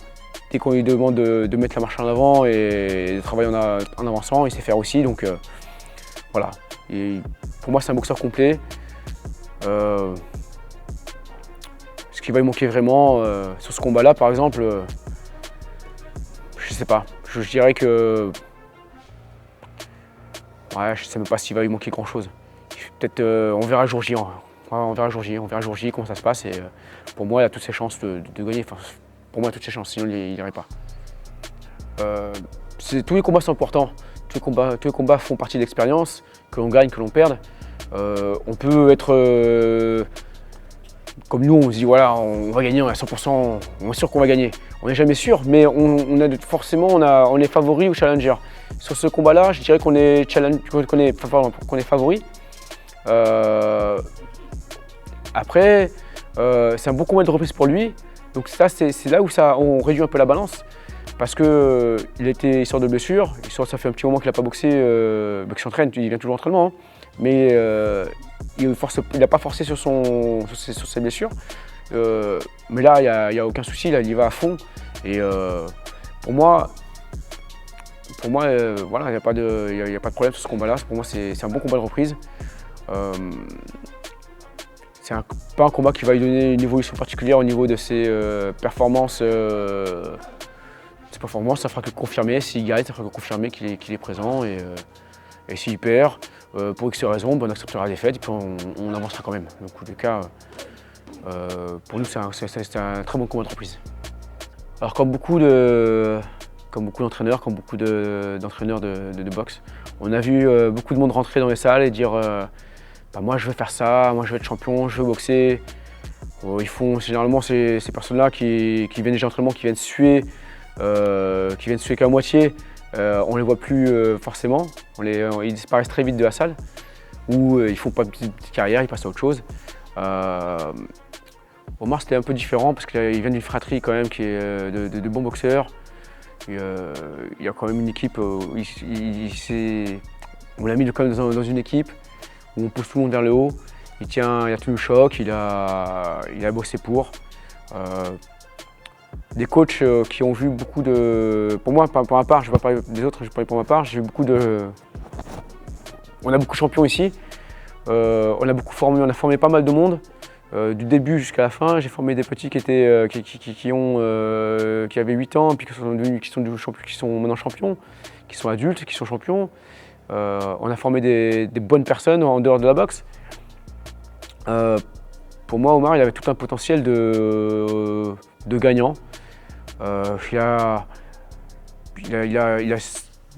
dès qu'on lui demande de mettre la marche en avant et de travailler en avançant, il sait faire aussi. Donc voilà. Et pour moi c'est un boxeur complet. Ce qui va lui manquer vraiment sur ce combat-là par exemple, je sais pas. Je dirais que ouais, je ne sais même pas s'il va lui manquer grand-chose. Peut-être, on verra jour J. On verra jour J comment ça se passe. Et pour moi, il a toutes ses chances de gagner. Enfin, pour moi, il a toutes ses chances, sinon il n'irait pas. Tous les combats sont importants. Tous les combats font partie de l'expérience, que l'on gagne, que l'on perde. On peut être comme nous, on se dit voilà, on va gagner, on est à 100%, on est sûr qu'on va gagner. On n'est jamais sûr, mais forcément on est favori ou challenger. Sur ce combat-là, je dirais qu'on est favori. Après, c'est un bon combat de reprise pour lui. Donc ça, c'est là où on réduit un peu la balance. Parce qu'il sort de blessure, ça fait un petit moment qu'il n'a pas boxé, qu'il s'entraîne, il vient toujours à l'entraînement. Hein. Mais il n'a pas forcé sur ses blessures. Mais là, il n'y a aucun souci, là, il y va à fond. Et pour moi, voilà, il n'y a pas de problème sur ce combat-là. Pour moi, c'est un bon combat de reprise. C'est pas un combat qui va lui donner une évolution particulière au niveau de ses performances. Ça fera que confirmer. S'il gagne, ça fera que confirmer qu'il est présent. Et s'il perd, pour X raisons, on acceptera la défaite et puis on avancera quand même. Donc, en tout cas, pour nous, c'est un très bon combat de reprise. Alors, comme beaucoup d'entraîneurs, comme beaucoup d'entraîneurs de boxe, on a vu beaucoup de monde rentrer dans les salles et dire moi je veux faire ça, moi je veux être champion, je veux boxer. Généralement ces personnes-là qui viennent des entraînements, qui viennent suer qui viennent suer qu'à moitié, on ne les voit plus forcément. Ils disparaissent très vite de la salle. Ou ils font pas une petite carrière, ils passent à autre chose. Omar, c'était un peu différent parce qu'il vient d'une fratrie quand même qui est de bons boxeurs. Il y a quand même une équipe, on l'a mis quand même dans une équipe où on pousse tout le monde vers le haut. Il a tenu le choc, il a bossé pour. Des coachs qui ont vu beaucoup de... Pour moi, pour ma part, je ne vais pas parler des autres, je vais parler pour ma part, j'ai vu beaucoup de... On a beaucoup de champions ici, on a formé pas mal de monde, du début jusqu'à la fin. J'ai formé des petits qui avaient 8 ans, puis qui sont maintenant champions, qui sont adultes, qui sont champions. On a formé des bonnes personnes en dehors de la boxe. Pour moi, Omar, il avait tout un potentiel de gagnant. Il a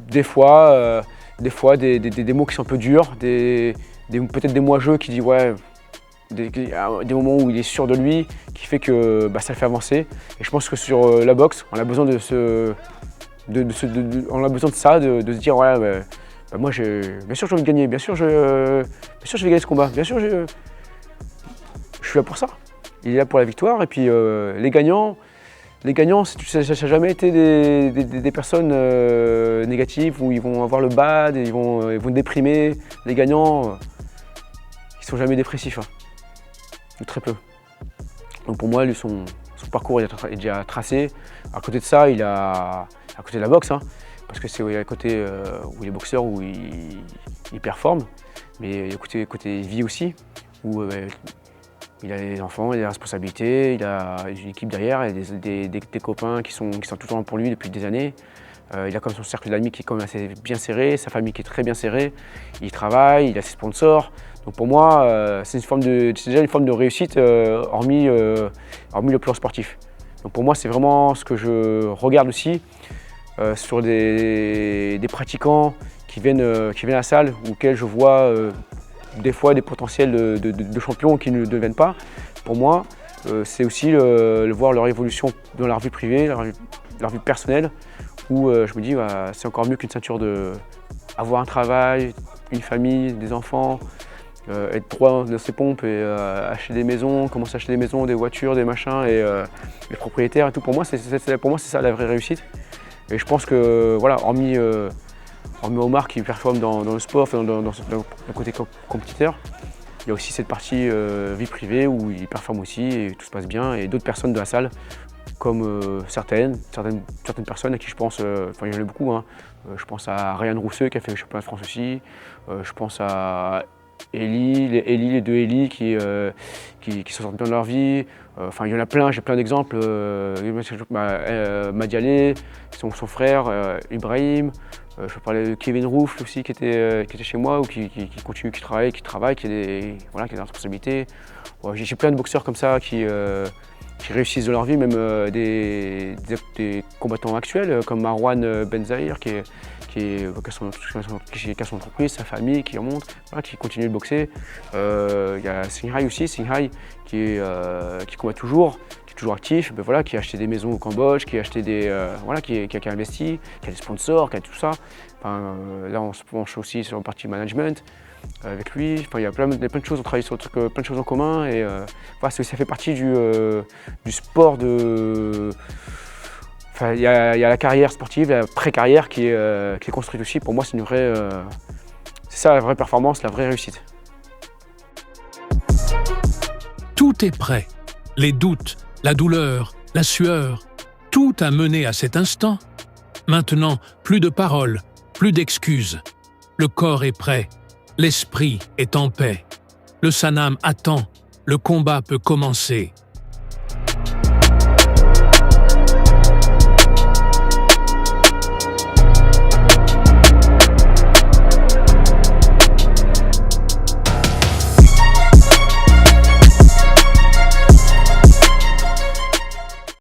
des fois des mots qui sont un peu durs, peut-être des moi-jeux qui disent ouais, des moments où il est sûr de lui, qui fait que ça le fait avancer. Et je pense que sur la boxe, on a besoin de se dire ouais, moi bien sûr je vais gagner, bien sûr je vais gagner ce combat, bien sûr je suis là pour ça. Il est là pour la victoire et puis les gagnants, ça n'a jamais été des personnes négatives où ils vont avoir le bad, ils vont déprimer. Les gagnants, ils sont jamais dépressifs, hein. Ou très peu. Donc pour moi, lui, son parcours est déjà tracé. À côté de ça, à côté de la boxe, hein, parce que c'est à côté où il est boxeur, où il performe, mais il y a côté vie aussi, où il a des enfants, il a des responsabilités, il a une équipe derrière, il a des copains qui sont tout le temps pour lui depuis des années. Il a comme son cercle d'amis qui est quand même assez bien serré, sa famille qui est très bien serrée. Il travaille, il a ses sponsors. Donc pour moi, c'est déjà une forme de réussite hormis le plan sportif. Donc pour moi, c'est vraiment ce que je regarde aussi sur des pratiquants qui viennent à la salle, auxquels je vois des fois des potentiels de champions qui ne le deviennent pas. Pour moi, c'est aussi voir leur évolution dans leur vie privée, leur vie personnelle, où je me dis c'est encore mieux qu'une ceinture avoir un travail, une famille, des enfants, être droit dans ses pompes et acheter des maisons, commencer à acheter des maisons, des voitures, des machins et les propriétaires et tout. Pour moi, c'est ça la vraie réussite. Et je pense que voilà, hormis Omar qui performe dans le sport, dans le côté compétiteur, il y a aussi cette partie vie privée où il performe aussi et tout se passe bien. Et d'autres personnes de la salle, comme certaines personnes à qui je pense, il y en a beaucoup, hein. Je pense à Ryan Rousseux qui a fait le championnat de France aussi. Je pense à les deux Eli qui s'en sortent bien de leur vie. Il y en a plein, j'ai plein d'exemples. Madialé, son frère, Ibrahim. Je peux parler de Kevin Rouf aussi qui était chez moi ou qui continue, qui travaille, qui a des responsabilités. J'ai plein de boxeurs comme ça qui réussissent dans leur vie, même des combattants actuels comme Marwan Benzaïr qui a son entreprise, sa famille qui remonte, qui continue de boxer. Il y a Singhai aussi, qui combat toujours, qui est toujours actif, qui a acheté des maisons au Cambodge, qui a acheté qui a investi, qui a des sponsors, qui a tout ça. Là on se penche aussi sur la partie management avec lui. Il y a plein de choses, on travaille sur plein de choses en commun et ça fait partie du sport de. Il y a la carrière sportive, la pré-carrière qui est construite aussi. Pour moi, c'est c'est ça la vraie performance, la vraie réussite. Tout est prêt. Les doutes, la douleur, la sueur, tout a mené à cet instant. Maintenant, plus de paroles, plus d'excuses. Le corps est prêt, l'esprit est en paix. Le Sanam attend, le combat peut commencer.